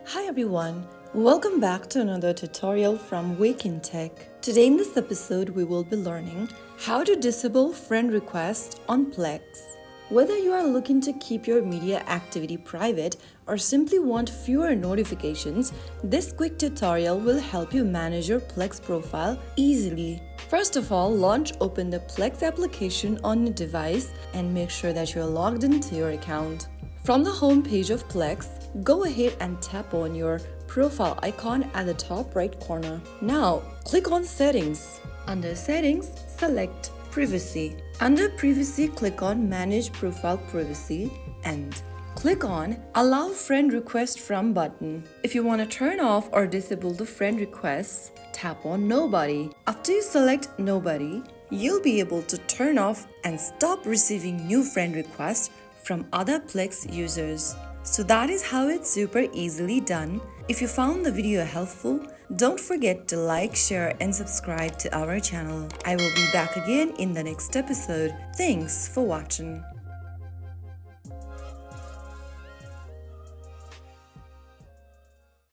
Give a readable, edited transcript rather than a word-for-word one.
Hi everyone, welcome back to another tutorial from Wake&Tech. Today in this episode we will be learning how to disable friend requests on Plex. Whether you are looking to keep your media activity private or simply want fewer notifications, this quick tutorial will help you manage your Plex profile easily. First of all, open the Plex application on your device and make sure that you're logged into your account. From the home page of Plex, go ahead and tap on your profile icon at the top right corner. Now, click on Settings. Under Settings, select Privacy. Under Privacy, click on Manage Profile Privacy and click on Allow Friend Request From button. If you want to turn off or disable the friend requests, tap on Nobody. After you select Nobody, you'll be able to turn off and stop receiving new friend requests from other Plex users. So that is how it's super easily done. If you found the video helpful, don't forget to like, share and subscribe to our channel. I will be back again in the next episode. Thanks for watching.